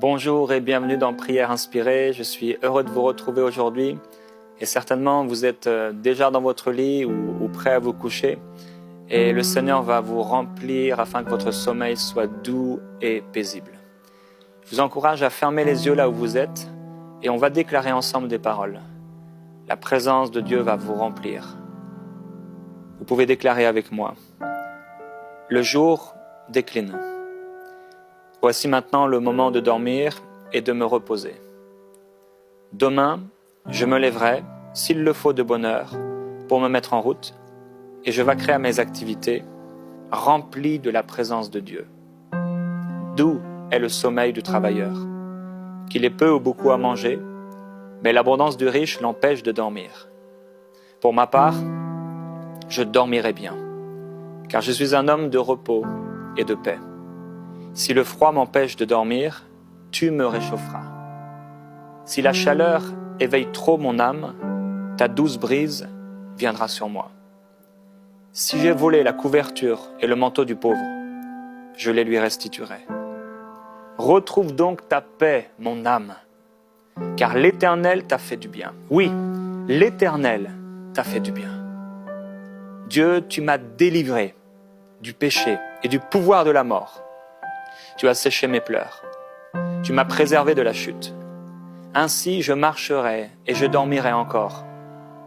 Bonjour et bienvenue dans Prière Inspirée. Je suis heureux de vous retrouver aujourd'hui et certainement vous êtes déjà dans votre lit ou prêt à vous coucher et le Seigneur va vous remplir afin que votre sommeil soit doux et paisible. Je vous encourage à fermer les yeux là où vous êtes et on va déclarer ensemble des paroles. La présence de Dieu va vous remplir. Vous pouvez déclarer avec moi. Le jour décline. Voici maintenant le moment de dormir et de me reposer. Demain, je me lèverai, s'il le faut de bonne heure, pour me mettre en route, et je vaquerai à mes activités, remplies de la présence de Dieu. Doux est le sommeil du travailleur, qu'il ait peu ou beaucoup à manger, mais l'abondance du riche l'empêche de dormir. Pour ma part, je dormirai bien, car je suis un homme de repos et de paix. Si le froid m'empêche de dormir, tu me réchaufferas. Si la chaleur éveille trop mon âme, ta douce brise viendra sur moi. Si j'ai volé la couverture et le manteau du pauvre, je les lui restituerai. Retrouve donc ta paix, mon âme, car l'Éternel t'a fait du bien. Oui, l'Éternel t'a fait du bien. Dieu, tu m'as délivré du péché et du pouvoir de la mort. Tu as séché mes pleurs. Tu m'as préservé de la chute. Ainsi je marcherai et je dormirai encore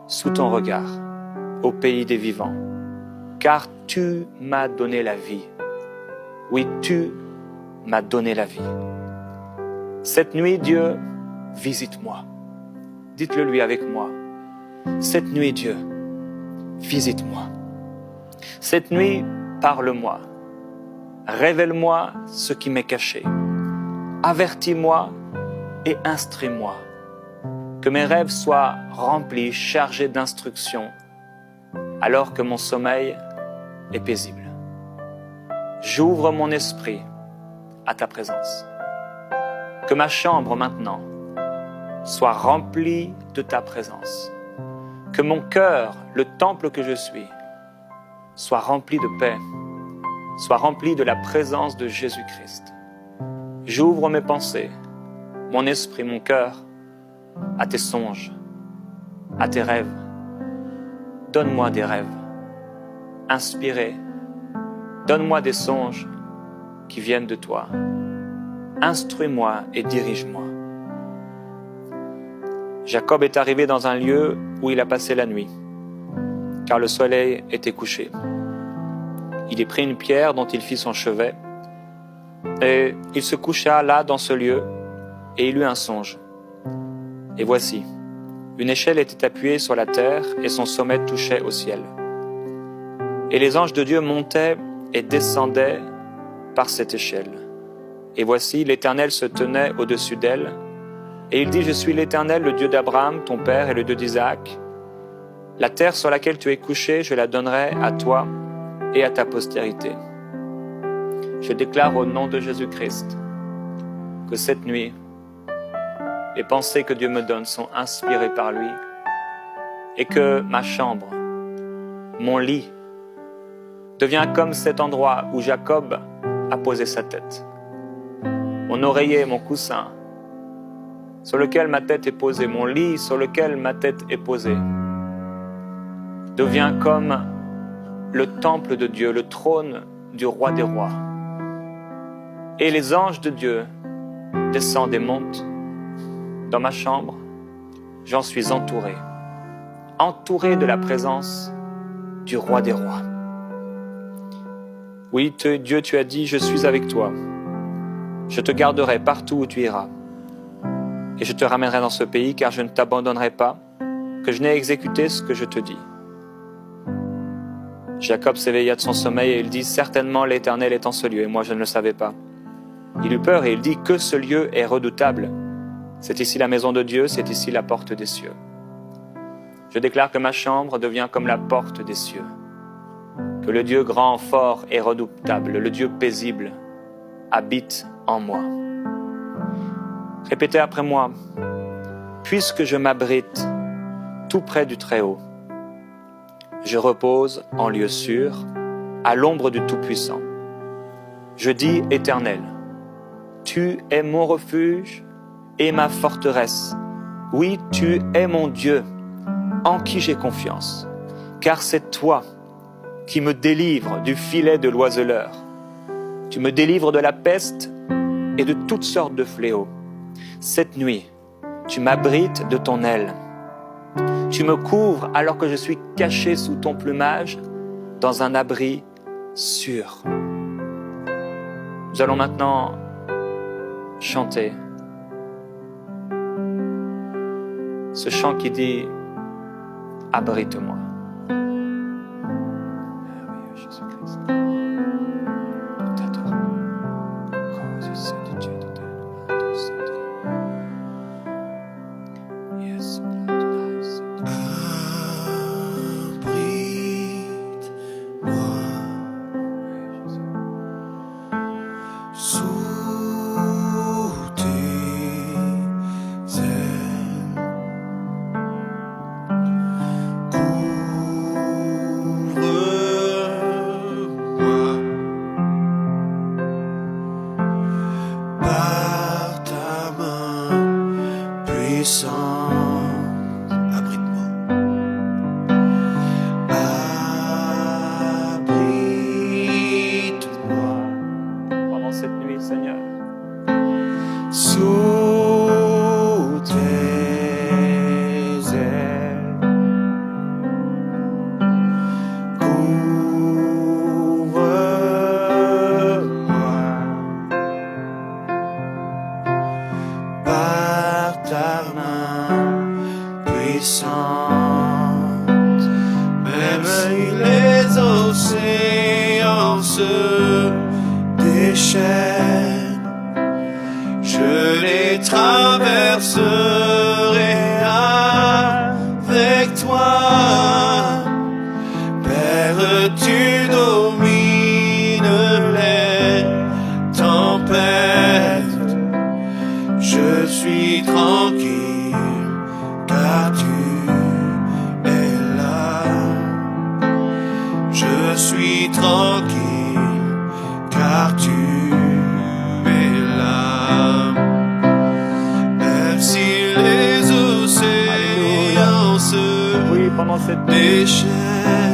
sous ton regard, au pays des vivants. Car tu m'as donné la vie. Oui, tu m'as donné la vie. Cette nuit, Dieu, visite-moi. Dites-le lui avec moi. Cette nuit, Dieu, visite-moi. Cette nuit, parle-moi. Révèle-moi ce qui m'est caché. Avertis-moi et instruis-moi. Que mes rêves soient remplis, chargés d'instructions, alors que mon sommeil est paisible. J'ouvre mon esprit à ta présence. Que ma chambre maintenant soit remplie de ta présence. Que mon cœur, le temple que je suis, soit rempli de paix, soit rempli de la présence de Jésus-Christ. J'ouvre mes pensées, mon esprit, mon cœur, à tes songes, à tes rêves. Donne-moi des rêves inspirés. Donne-moi des songes qui viennent de toi. Instruis-moi et dirige-moi. Jacob est arrivé dans un lieu où il a passé la nuit, car le soleil était couché. Il y prit une pierre dont il fit son chevet, et il se coucha là dans ce lieu, et il eut un songe. Et voici, une échelle était appuyée sur la terre, et son sommet touchait au ciel. Et les anges de Dieu montaient et descendaient par cette échelle. Et voici, l'Éternel se tenait au-dessus d'elle, et il dit, je suis l'Éternel, le Dieu d'Abraham, ton père, et le Dieu d'Isaac. La terre sur laquelle tu es couché, je la donnerai à toi et à ta postérité. Je déclare au nom de Jésus-Christ que cette nuit, les pensées que Dieu me donne sont inspirées par lui et que ma chambre, mon lit, devient comme cet endroit où Jacob a posé sa tête. Mon oreiller, mon coussin, sur lequel ma tête est posée, mon lit sur lequel ma tête est posée, devient comme le temple de Dieu, le trône du roi des rois. Et les anges de Dieu descendent et montent dans ma chambre. J'en suis entouré de la présence du roi des rois. Oui, Dieu, tu as dit, je suis avec toi. Je te garderai partout où tu iras. Et je te ramènerai dans ce pays, car je ne t'abandonnerai pas, que je n'ai exécuté ce que je te dis. Jacob s'éveilla de son sommeil et il dit, certainement l'Éternel est en ce lieu, et moi je ne le savais pas. Il eut peur et il dit, que ce lieu est redoutable. C'est ici la maison de Dieu, c'est ici la porte des cieux. Je déclare que ma chambre devient comme la porte des cieux. Que le Dieu grand, fort et redoutable, le Dieu paisible, habite en moi. Répétez après moi, puisque je m'abrite tout près du Très-Haut, je repose en lieu sûr, à l'ombre du Tout-Puissant. Je dis, Éternel, tu es mon refuge et ma forteresse. Oui, tu es mon Dieu, en qui j'ai confiance. Car c'est toi qui me délivres du filet de l'oiseleur. Tu me délivres de la peste et de toutes sortes de fléaux. Cette nuit, tu m'abrites de ton aile. Tu me couvres alors que je suis caché sous ton plumage dans un abri sûr. Nous allons maintenant chanter ce chant qui dit « Abrite-moi ». Oui, Jésus-Christ. Nous t'adorons. Cause c'est Dieu de Yes,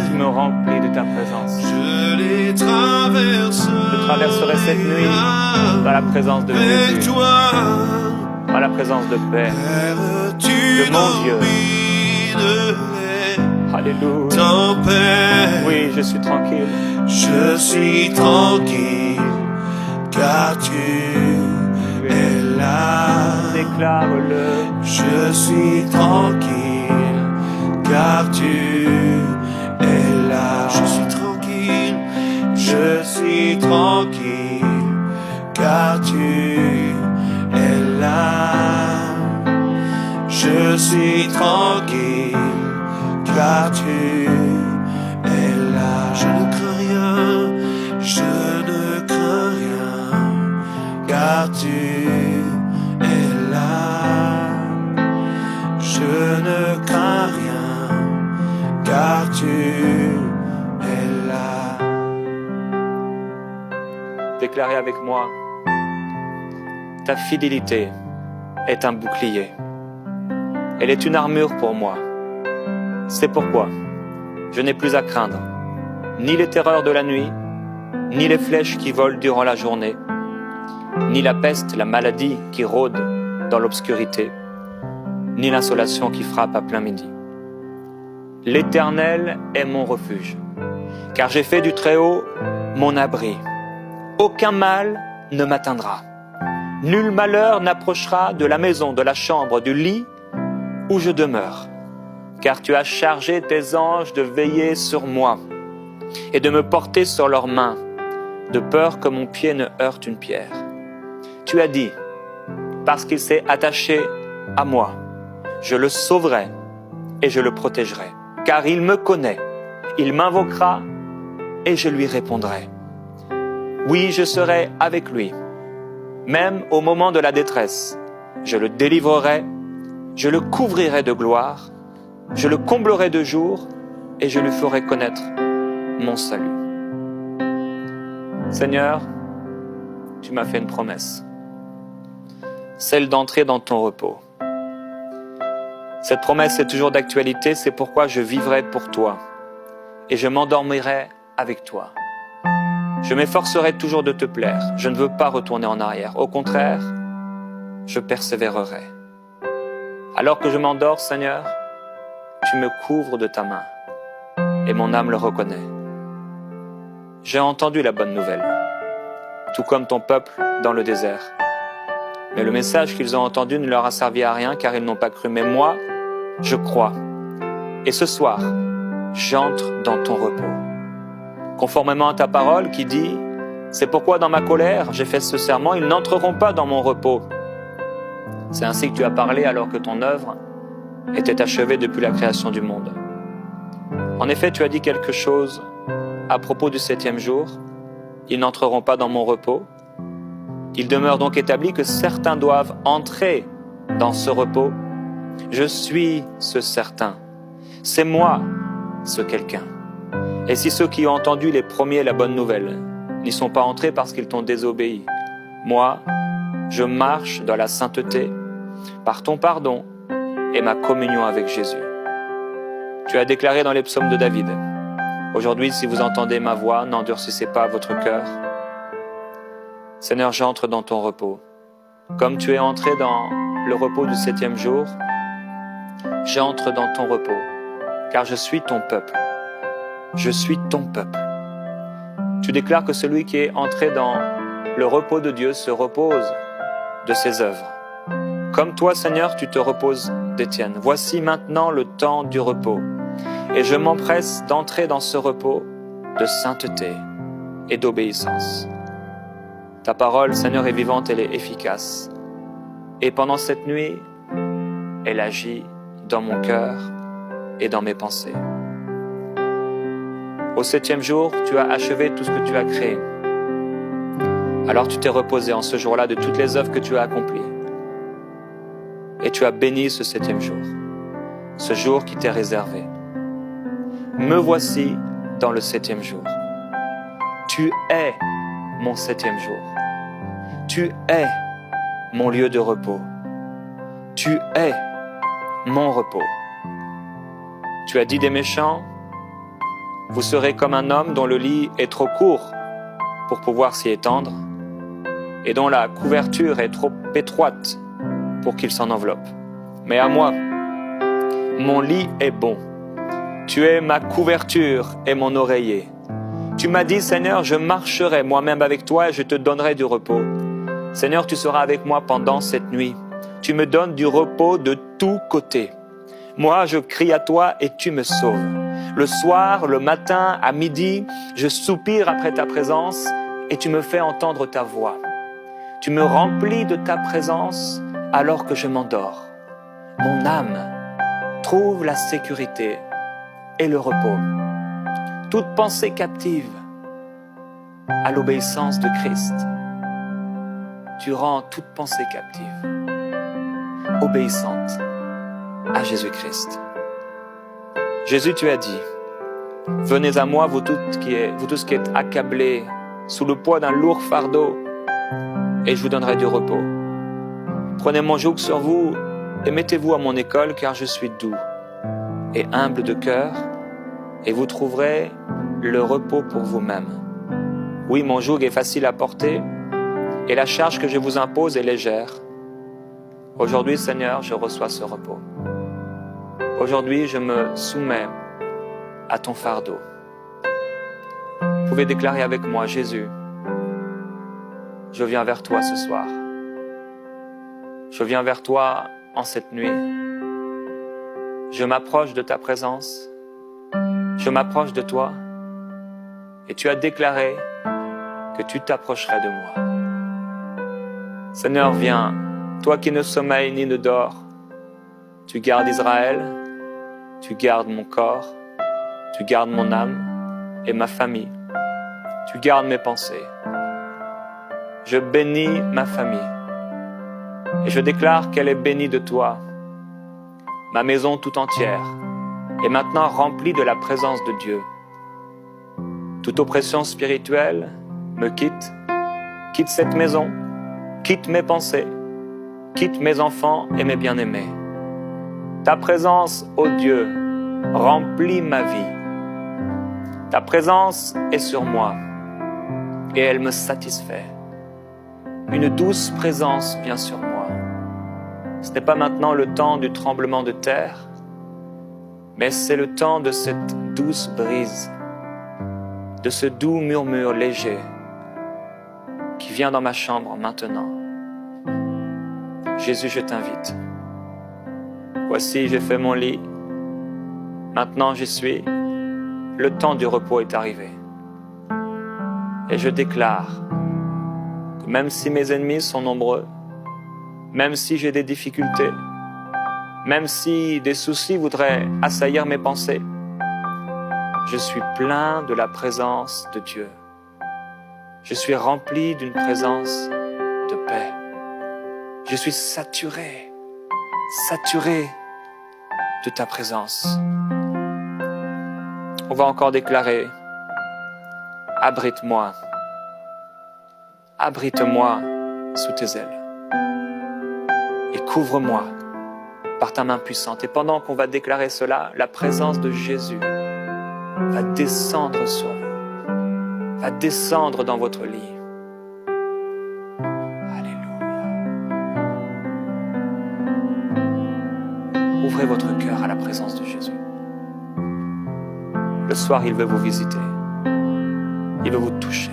Tu me remplis de ta présence. Je traverserai cette nuit dans la présence de Jésus, dans la présence de Père, de mon Dieu. Alléluia. Oui, je suis tranquille. Je suis tranquille, car tu es là. Déclare-le. Je suis tranquille, car tu es là. Je suis tranquille, je suis tranquille, car tu es là. Je suis tranquille, car tu es là. Je ne crains rien, je ne crains rien, car tu es là. Je ne crains rien, car tu es là. Déclarez avec moi, ta fidélité est un bouclier. Elle est une armure pour moi. C'est pourquoi je n'ai plus à craindre ni les terreurs de la nuit, ni les flèches qui volent durant la journée, ni la peste, la maladie qui rôde dans l'obscurité, ni l'insolation qui frappe à plein midi. L'Éternel est mon refuge, car j'ai fait du Très-Haut mon abri. Aucun mal ne m'atteindra. Nul malheur n'approchera de la maison, de la chambre, du lit où je demeure. Car tu as chargé tes anges de veiller sur moi et de me porter sur leurs mains, de peur que mon pied ne heurte une pierre. Tu as dit, parce qu'il s'est attaché à moi, je le sauverai et je le protégerai. Car il me connaît, il m'invoquera et je lui répondrai. Oui, je serai avec lui, même au moment de la détresse. Je le délivrerai, je le couvrirai de gloire, je le comblerai de jour et je lui ferai connaître mon salut. Seigneur, tu m'as fait une promesse. celle d'entrer dans ton repos. Cette promesse est toujours d'actualité, c'est pourquoi je vivrai pour toi et je m'endormirai avec toi. Je m'efforcerai toujours de te plaire, je ne veux pas retourner en arrière, au contraire, je persévérerai. Alors que je m'endors, Seigneur, tu me couvres de ta main et mon âme le reconnaît. J'ai entendu la bonne nouvelle, tout comme ton peuple dans le désert. Mais le message qu'ils ont entendu ne leur a servi à rien car ils n'ont pas cru. Mais moi, je crois. Et ce soir, j'entre dans ton repos. Conformément à ta parole qui dit « C'est pourquoi dans ma colère, j'ai fait ce serment, ils n'entreront pas dans mon repos. » C'est ainsi que tu as parlé alors que ton œuvre était achevée depuis la création du monde. En effet, tu as dit quelque chose à propos du 7e jour. Ils n'entreront pas dans mon repos. Il demeure donc établi que certains doivent entrer dans ce repos. Je suis ce certain. C'est moi, ce quelqu'un. Et si ceux qui ont entendu les premiers la bonne nouvelle n'y sont pas entrés parce qu'ils t'ont désobéi, moi, je marche dans la sainteté par ton pardon et ma communion avec Jésus. Tu as déclaré dans les psaumes de David, « Aujourd'hui, si vous entendez ma voix, n'endurcissez pas votre cœur. » Seigneur, j'entre dans ton repos. Comme tu es entré dans le repos du 7e jour, j'entre dans ton repos, car je suis ton peuple. Je suis ton peuple. Tu déclares que celui qui est entré dans le repos de Dieu se repose de ses œuvres. Comme toi, Seigneur, tu te reposes des tiennes. Voici maintenant le temps du repos, et je m'empresse d'entrer dans ce repos de sainteté et d'obéissance. Ta parole, Seigneur, est vivante, elle est efficace. Et pendant cette nuit, elle agit dans mon cœur et dans mes pensées. Au 7e jour, tu as achevé tout ce que tu as créé. Alors tu t'es reposé en ce jour-là de toutes les œuvres que tu as accomplies. Et tu as béni ce 7e jour, ce jour qui t'est réservé. Me voici dans le 7e jour. Tu es mon 7e jour. Tu es mon lieu de repos. Tu es mon repos. Tu as dit des méchants, vous serez comme un homme dont le lit est trop court pour pouvoir s'y étendre et dont la couverture est trop étroite pour qu'il s'en enveloppe. Mais à moi, mon lit est bon. Tu es ma couverture et mon oreiller. Tu m'as dit, Seigneur, je marcherai moi-même avec toi et je te donnerai du repos. Seigneur, tu seras avec moi pendant cette nuit. Tu me donnes du repos de tous côtés. Moi, je crie à toi et tu me sauves. Le soir, le matin, à midi, je soupire après ta présence et tu me fais entendre ta voix. Tu me remplis de ta présence alors que je m'endors. Mon âme trouve la sécurité et le repos. Toute pensée captive à l'obéissance de Christ. Tu rends toute pensée captive, obéissante à Jésus-Christ. Jésus, tu as dit, « Venez à moi, vous tous qui êtes accablés sous le poids d'un lourd fardeau, et je vous donnerai du repos. Prenez mon joug sur vous et mettez-vous à mon école, car je suis doux et humble de cœur, et vous trouverez le repos pour vous-même. Oui, mon joug est facile à porter, et la charge que je vous impose est légère. Aujourd'hui, Seigneur, je reçois ce repos. Aujourd'hui, je me soumets à ton fardeau. Vous pouvez déclarer avec moi, Jésus, je viens vers toi ce soir. Je viens vers toi en cette nuit. Je m'approche de ta présence. Je m'approche de toi. Et tu as déclaré que tu t'approcherais de moi. Seigneur, viens, toi qui ne sommeilles ni ne dors. Tu gardes Israël, tu gardes mon corps, tu gardes mon âme et ma famille. Tu gardes mes pensées. Je bénis ma famille et je déclare qu'elle est bénie de toi. Ma maison tout entière est maintenant remplie de la présence de Dieu. Toute oppression spirituelle me quitte cette maison, quitte mes pensées, quitte mes enfants et mes bien-aimés. Ta présence, ô Dieu, remplit ma vie. Ta présence est sur moi et elle me satisfait. Une douce présence vient sur moi. Ce n'est pas maintenant le temps du tremblement de terre, mais c'est le temps de cette douce brise, de ce doux murmure léger qui vient dans ma chambre maintenant. Jésus, je t'invite. Voici, j'ai fait mon lit. Maintenant, j'y suis. Le temps du repos est arrivé. Et je déclare que même si mes ennemis sont nombreux, même si j'ai des difficultés, même si des soucis voudraient assaillir mes pensées, je suis plein de la présence de Dieu. Je suis rempli d'une présence de paix. Je suis saturé de ta présence. On va encore déclarer, abrite-moi sous tes ailes et couvre-moi par ta main puissante. Et pendant qu'on va déclarer cela, la présence de Jésus va descendre sur vous, va descendre dans votre lit. Alléluia. Ouvrez votre cœur à la présence de Jésus. Le soir, il veut vous visiter. Il veut vous toucher.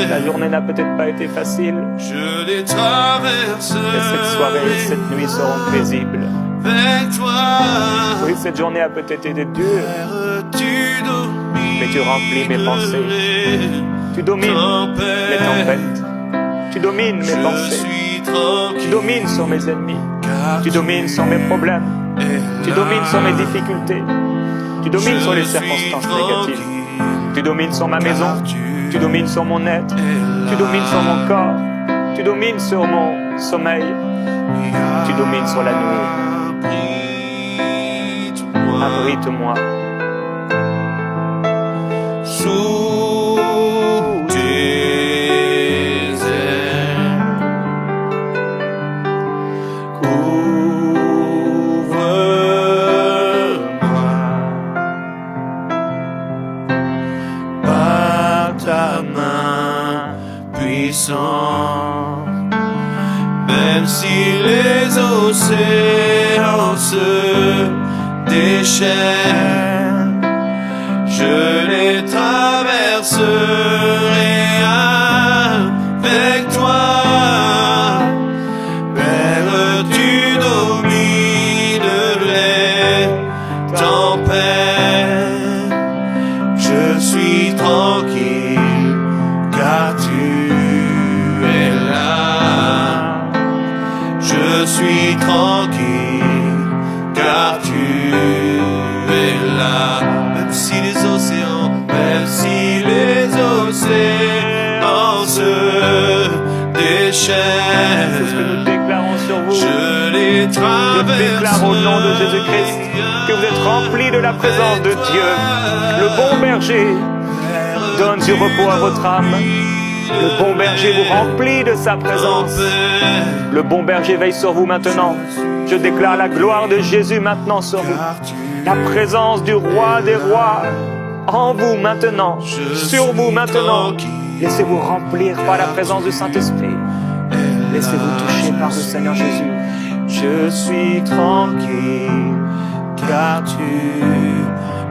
La journée n'a peut-être pas été facile. Je les traverse. Et cette soirée et cette nuit seront paisibles. Avec toi. Oui, cette journée a peut-être été dure. Mais tu remplis mes pensées. Tu domines les tempêtes. Tu domines mes pensées. Tu domines sur mes ennemis. Tu domines sur mes problèmes. Tu domines sur mes difficultés. Tu domines sur les circonstances négatives. Tu domines sur ma maison. Tu domines sur mon être, tu domines sur mon corps, tu domines sur mon sommeil, tu domines sur la nuit. Abrite-moi. Sous tes ailes, couvre-moi par ta main puissante. Même si les océans se déchaînent, je les traverserai avec toi. Père, tu domines les tempêtes. Je suis tranquille car tu es là. Je suis tranquille car tu es là. Même si les océans se déchaînent, C'est ce que nous déclarons sur vous. je les traverse. Je déclare au nom de Jésus-Christ que vous êtes remplis de la présence de Dieu. Le bon berger donne du repos à votre âme. Le bon berger vous remplit de sa présence. Le bon berger veille sur vous maintenant. Je déclare la gloire de Jésus maintenant sur vous. La présence du roi des rois en vous maintenant, sur vous maintenant. Laissez-vous remplir par la présence du Saint-Esprit. Laissez-vous toucher par le Seigneur Jésus. Je suis tranquille car tu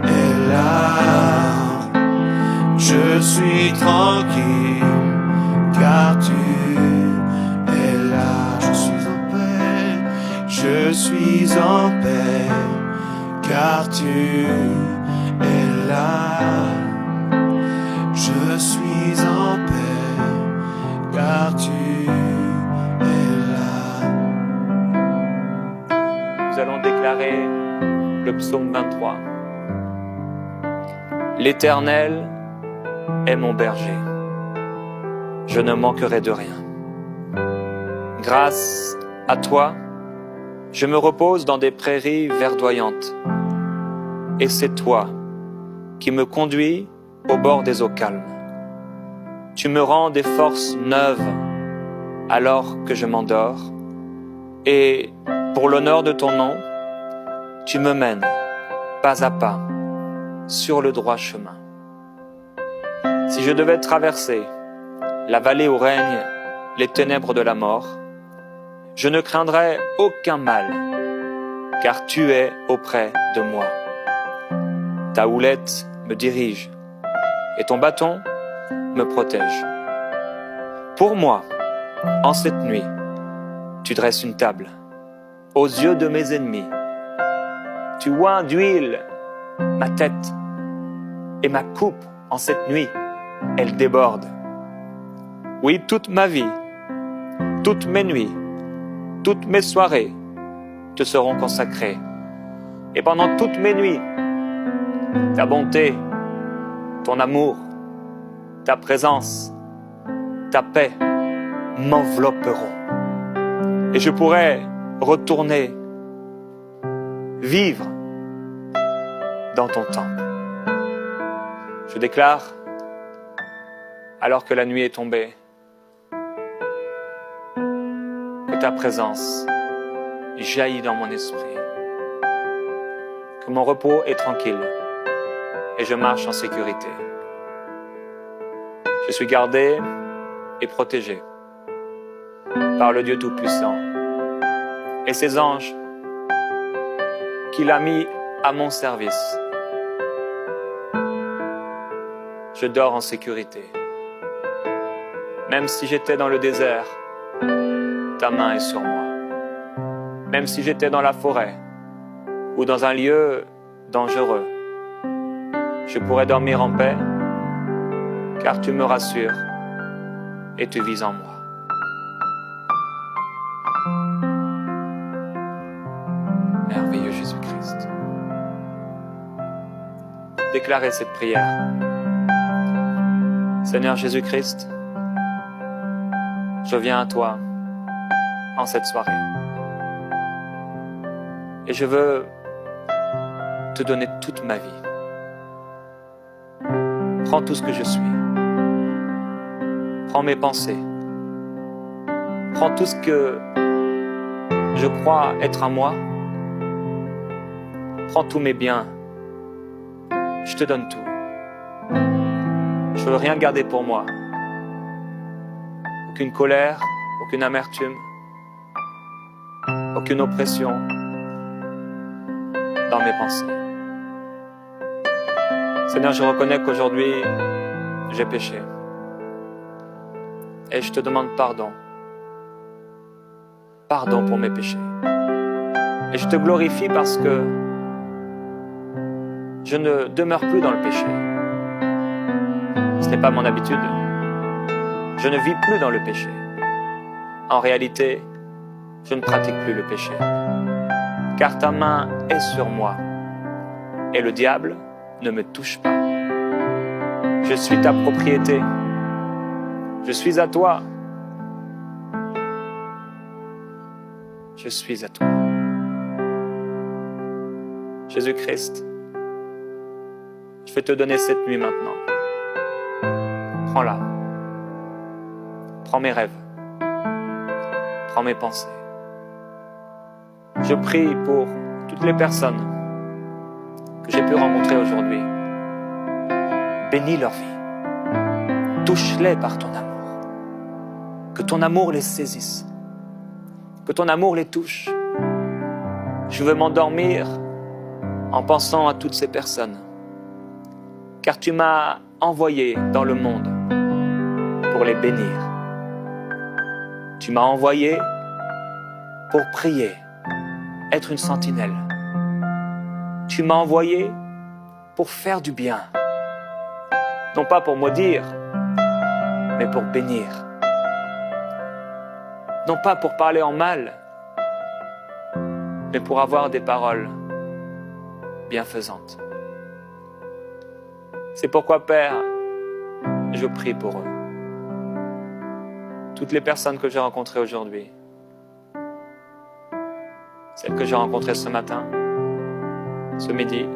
es là. Je suis tranquille car tu es là. Je suis en paix. Je suis en paix car tu es là. L'Éternel est mon berger. Je ne manquerai de rien. Grâce à toi, je me repose dans des prairies verdoyantes. Et c'est toi qui me conduis au bord des eaux calmes. Tu me rends des forces neuves alors que je m'endors. Et pour l'honneur de ton nom, tu me mènes pas à pas sur le droit chemin. Si je devais traverser la vallée où règnent les ténèbres de la mort, je ne craindrais aucun mal, car tu es auprès de moi. Ta houlette me dirige et ton bâton me protège. Pour moi, en cette nuit, tu dresses une table aux yeux de mes ennemis. Tu oins d'huile ma tête et ma coupe en cette nuit, elle déborde. Oui, toute ma vie, toutes mes nuits, toutes mes soirées te seront consacrées. Et pendant toutes mes nuits, ta bonté, ton amour, ta présence, ta paix m'envelopperont. Et je pourrai retourner vivre dans ton temple. Je déclare, alors que la nuit est tombée, que ta présence jaillit dans mon esprit, que mon repos est tranquille et je marche en sécurité. Je suis gardé et protégé par le Dieu Tout-Puissant et ses anges qu'il a mis à mon service. Je dors en sécurité. Même si j'étais dans le désert, ta main est sur moi. Même si j'étais dans la forêt ou dans un lieu dangereux, je pourrais dormir en paix, car tu me rassures et tu vis en moi. Merveilleux Jésus-Christ. Déclarez cette prière. Seigneur Jésus-Christ, je viens à toi en cette soirée. Et je veux te donner toute ma vie. Prends tout ce que je suis. Prends mes pensées. Prends tout ce que je crois être à moi. Prends tous mes biens. Je te donne tout. Je ne veux rien garder pour moi. Aucune colère, aucune amertume, aucune oppression dans mes pensées. Seigneur, je reconnais qu'aujourd'hui, j'ai péché. Et je te demande pardon. Pardon pour mes péchés. Et je te glorifie parce que je ne demeure plus dans le péché. Ce n'est pas mon habitude. Je ne vis plus dans le péché. En réalité, je ne pratique plus le péché. Car ta main est sur moi. Et le diable ne me touche pas. Je suis ta propriété. Je suis à toi. Je suis à toi. Jésus-Christ, je vais te donner cette nuit maintenant. Prends-la. Prends mes rêves. Prends mes pensées. Je prie pour toutes les personnes que j'ai pu rencontrer aujourd'hui. Bénis leur vie. Touche-les par ton amour. Que ton amour les saisisse. Que ton amour les touche. Je veux m'endormir en pensant à toutes ces personnes. Car tu m'as envoyé dans le monde pour les bénir. Tu m'as envoyé pour prier, être une sentinelle. Tu m'as envoyé pour faire du bien. Non pas pour maudire, mais pour bénir. Non pas pour parler en mal, mais pour avoir des paroles bienfaisantes. C'est pourquoi, Père, je prie pour eux. Toutes les personnes que j'ai rencontrées aujourd'hui, celles que j'ai rencontrées ce matin, ce midi,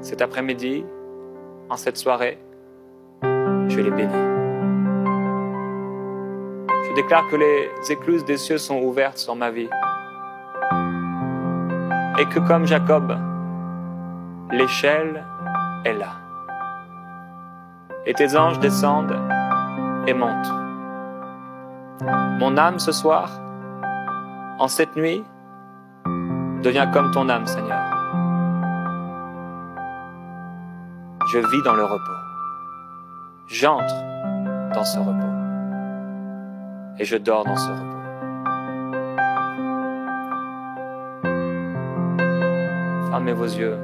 cet après-midi, en cette soirée, je les bénis. Je déclare que les écluses des cieux sont ouvertes sur ma vie. Et que comme Jacob, l'échelle est là. Et tes anges descendent et montent. Mon âme ce soir, en cette nuit, devient comme ton âme, Seigneur. Je vis dans le repos. J'entre dans ce repos. Et je dors dans ce repos. Fermez vos yeux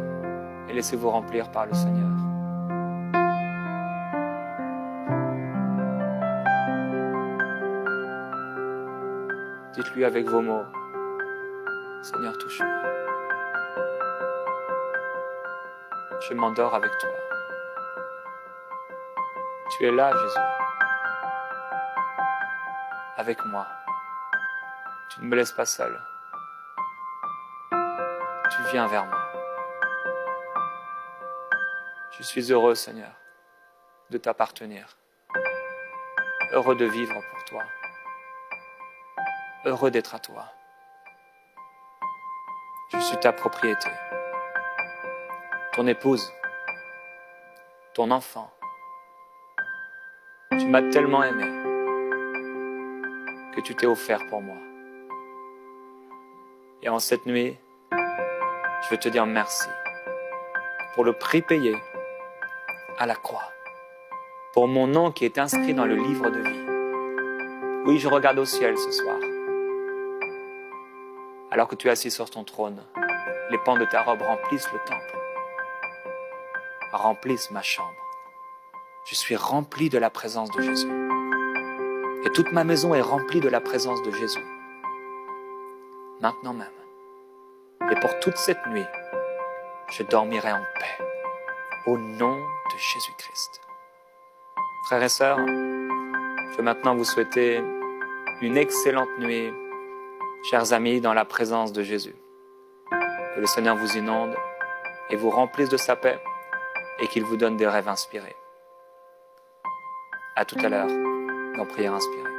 et laissez-vous remplir par le Seigneur. Dites-lui avec vos mots, Seigneur, touche-moi. Je m'endors avec toi. Tu es là, Jésus. Avec moi. Tu ne me laisses pas seul. Tu viens vers moi. Je suis heureux, Seigneur, de t'appartenir. Heureux de vivre pour toi. Heureux d'être à toi. Je suis ta propriété. Ton épouse. Ton enfant. Tu m'as tellement aimé que tu t'es offert pour moi. Et en cette nuit, je veux te dire merci pour le prix payé à la croix, pour mon nom qui est inscrit dans le livre de vie. Oui, je regarde au ciel ce soir. Alors que tu es assis sur ton trône, les pans de ta robe remplissent le temple, remplissent ma chambre. Je suis rempli de la présence de Jésus. Et toute ma maison est remplie de la présence de Jésus. Maintenant même. Et pour toute cette nuit, je dormirai en paix. Au nom de Jésus-Christ. Frères et sœurs, je veux maintenant vous souhaiter une excellente nuit, chers amis, dans la présence de Jésus. Que le Seigneur vous inonde et vous remplisse de sa paix et qu'il vous donne des rêves inspirés. À tout à l'heure dans Prière inspirée.